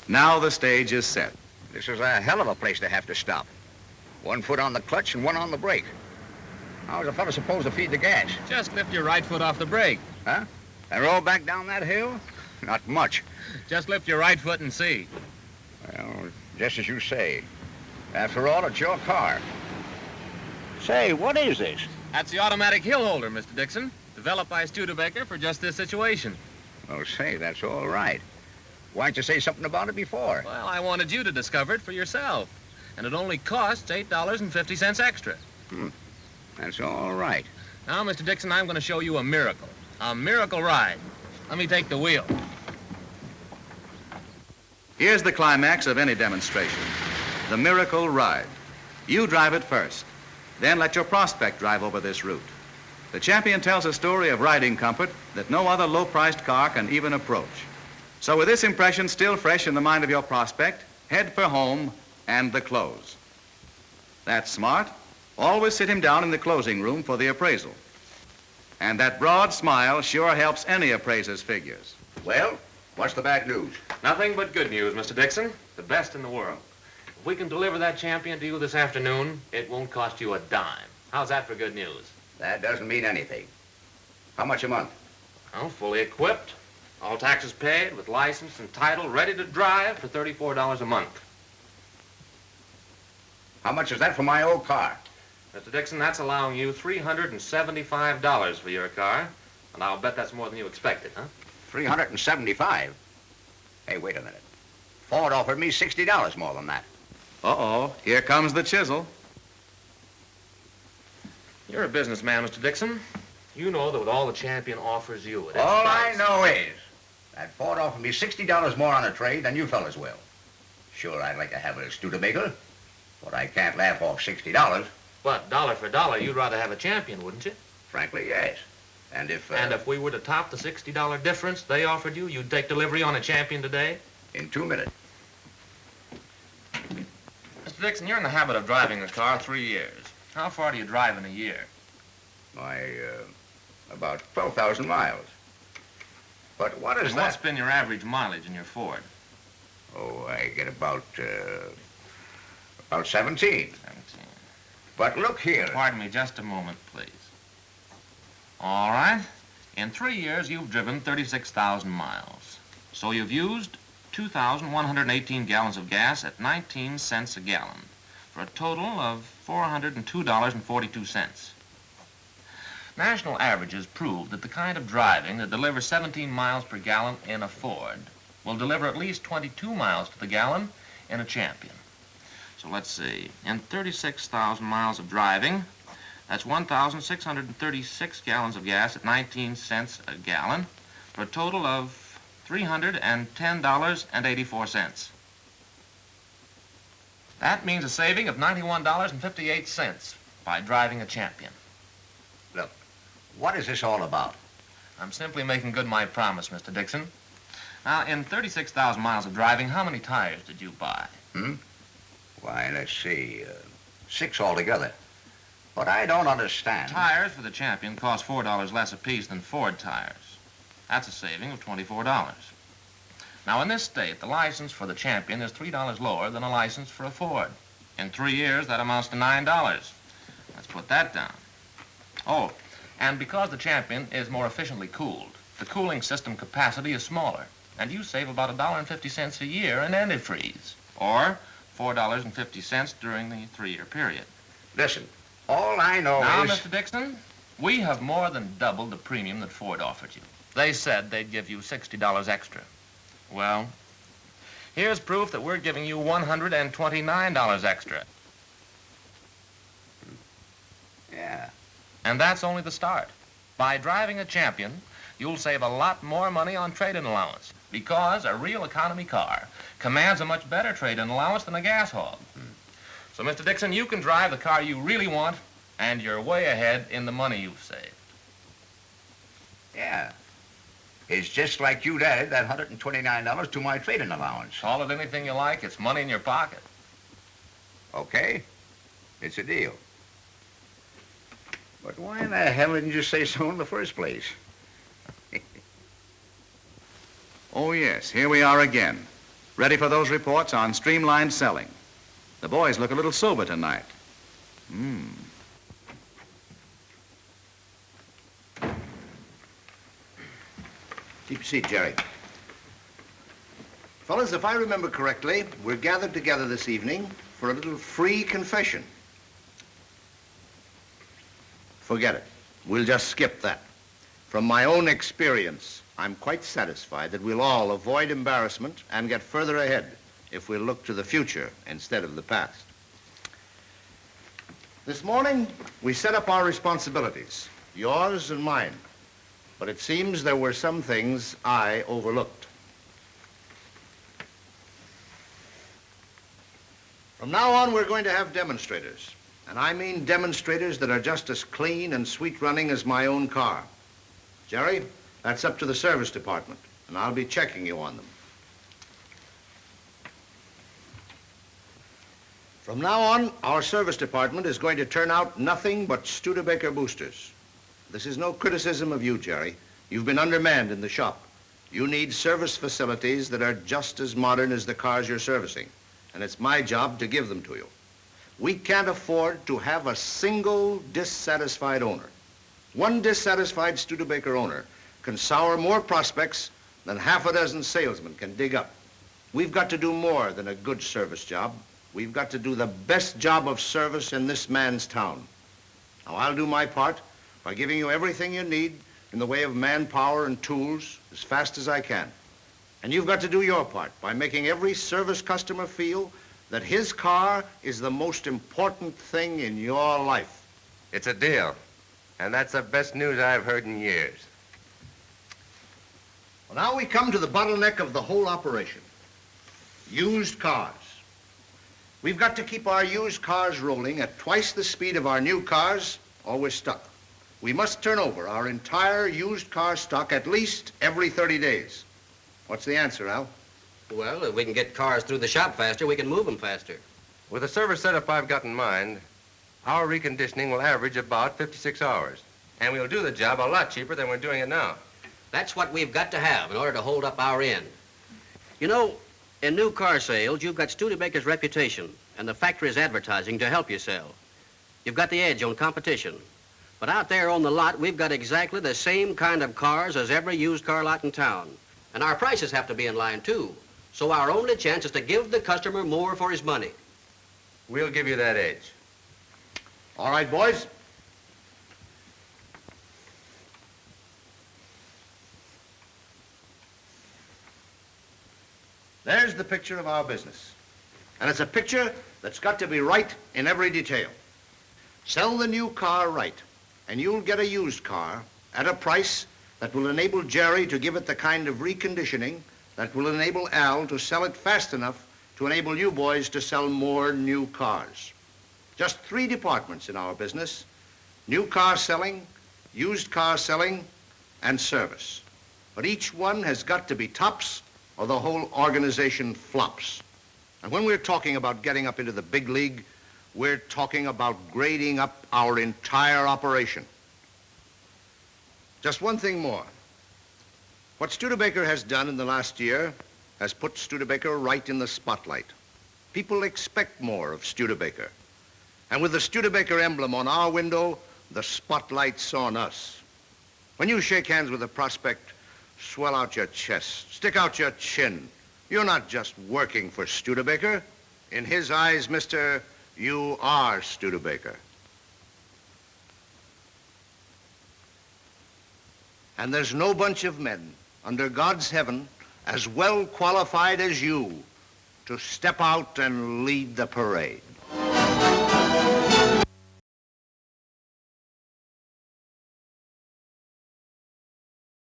Now the stage is set. This is a hell of a place to have to stop. 1 foot on the clutch and 1 on the brake. How's a fella supposed to feed the gas? Just lift your right foot off the brake. Huh? And roll back down that hill? Not much. Just lift your right foot and see. Well, just as you say. After all, it's your car. Say, what is this? That's the automatic hill holder, Mr. Dixon. Developed by Studebaker for just this situation. Oh, say, that's all right. Why'd you say something about it before? Well, I wanted you to discover it for yourself. And it only costs $8.50 extra. That's all right. Now, Mr. Dixon, I'm going to show you a miracle. A miracle ride. Let me take the wheel. Here's the climax of any demonstration. The miracle ride. You drive it first. Then let your prospect drive over this route. The Champion tells a story of riding comfort that no other low-priced car can even approach. So with this impression still fresh in the mind of your prospect, head for home and the close. That's smart. Always sit him down in the closing room for the appraisal. And that broad smile sure helps any appraiser's figures. Well, what's the bad news? Nothing but good news, Mr. Dixon. The best in the world. If we can deliver that Champion to you this afternoon, it won't cost you a dime. How's that for good news? That doesn't mean anything. How much a month? Oh, fully equipped. All taxes paid, with license and title, ready to drive for $34 a month. How much is that for my old car? Mr. Dixon, that's allowing you $375 for your car. And I'll bet that's more than you expected, huh? $375? Hey, wait a minute. Ford offered me $60 more than that. Uh-oh, here comes the chisel. You're a businessman, Mr. Dixon. You know that with all the Champion offers you... All I know is that Ford offered me $60 more on a trade than you fellas will. Sure, I'd like to have a Studebaker, but I can't laugh off $60. But dollar for dollar, you'd rather have a Champion, wouldn't you? Frankly, yes. And if... And if we were to top the $60 difference they offered you, you'd take delivery on a Champion today? In 2 minutes. Mr. Dixon, you're in the habit of driving a car 3 years. How far do you drive in a year? Why, about 12,000 miles. But what is And that? what's been your average mileage in your Ford? Oh, I get about 17. 17. But look here. Pardon me just a moment, please. All right. In 3 years, you've driven 36,000 miles. So you've used 2,118 gallons of gas at 19 cents a gallon, for a total of $402.42. National averages prove that the kind of driving that delivers 17 miles per gallon in a Ford will deliver at least 22 miles to the gallon in a Champion. So let's see, in 36,000 miles of driving, that's 1,636 gallons of gas at 19 cents a gallon, for a total of $310.84. That means a saving of $91.58 by driving a Champion. Look, what is this all about? I'm simply making good my promise, Mr. Dixon. Now, in 36,000 miles of driving, how many tires did you buy? Why, let's see, 6 altogether. But I don't understand. Tires for the Champion cost $4 less apiece than Ford tires. That's a saving of $24. Now, in this state, the license for the Champion is $3 lower than a license for a Ford. In 3 years, that amounts to $9. Let's put that down. Oh, and because the Champion is more efficiently cooled, the cooling system capacity is smaller, and you save about $1.50 a year in antifreeze, or $4.50 during the 3-year period. Listen, all I know Now, is... Mr. Dixon, we have more than doubled the premium that Ford offered you. They said they'd give you $60 extra. Well, here's proof that we're giving you $129 extra. Yeah. And that's only the start. By driving a Champion, you'll save a lot more money on trade-in allowance, because a real economy car commands a much better trade-in allowance than a gas hog. So, Mr. Dixon, you can drive the car you really want, and you're way ahead in the money you've saved. Yeah. It's just like you'd added that $129 to my trade-in allowance. Call it anything you like. It's money in your pocket. Okay. It's a deal. But why in the hell didn't you say so in the first place? Oh, yes, here we are again. Ready for those reports on streamlined selling. The boys look a little sober tonight. Keep your seat, Jerry. Fellas, if I remember correctly, we're gathered together this evening for a little free confession. Forget it. We'll just skip that. From my own experience, I'm quite satisfied that we'll all avoid embarrassment and get further ahead if we look to the future instead of the past. This morning, we set up our responsibilities, yours and mine. But it seems there were some things I overlooked. From now on, we're going to have demonstrators. And I mean demonstrators that are just as clean and sweet-running as my own car. Jerry, that's up to the service department, and I'll be checking you on them. From now on, our service department is going to turn out nothing but Studebaker boosters. This is no criticism of you, Jerry. You've been undermanned in the shop. You need service facilities that are just as modern as the cars you're servicing, and it's my job to give them to you. We can't afford to have a single dissatisfied owner. One dissatisfied Studebaker owner can sour more prospects than half a dozen salesmen can dig up. We've got to do more than a good service job. We've got to do the best job of service in this man's town. Now, I'll do my part by giving you everything you need in the way of manpower and tools as fast as I can. And you've got to do your part by making every service customer feel that his car is the most important thing in your life. It's a deal. And that's the best news I've heard in years. Well, now we come to the bottleneck of the whole operation. Used cars. We've got to keep our used cars rolling at twice the speed of our new cars, or we're stuck. We must turn over our entire used car stock at least every 30 days. What's the answer, Al? Well, if we can get cars through the shop faster, we can move them faster. With the service setup I've got in mind, our reconditioning will average about 56 hours. And we'll do the job a lot cheaper than we're doing it now. That's what we've got to have in order to hold up our end. You know, in new car sales, you've got Studebaker's reputation and the factory's advertising to help you sell. You've got the edge on competition. But out there on the lot, we've got exactly the same kind of cars as every used car lot in town. And our prices have to be in line, too. So our only chance is to give the customer more for his money. We'll give you that edge. All right, boys. There's the picture of our business. And it's a picture that's got to be right in every detail. Sell the new car right, and you'll get a used car at a price that will enable Jerry to give it the kind of reconditioning that will enable Al to sell it fast enough to enable you boys to sell more new cars. Just 3 departments in our business: new car selling, used car selling, and service. But each one has got to be tops or the whole organization flops. And when we're talking about getting up into the big league, we're talking about grading up our entire operation. Just one thing more. What Studebaker has done in the last year has put Studebaker right in the spotlight. People expect more of Studebaker. And with the Studebaker emblem on our window, the spotlight's on us. When you shake hands with a prospect, swell out your chest, stick out your chin. You're not just working for Studebaker. In his eyes, mister, you are Studebaker. And there's no bunch of men under God's heaven as well qualified as you to step out and lead the parade.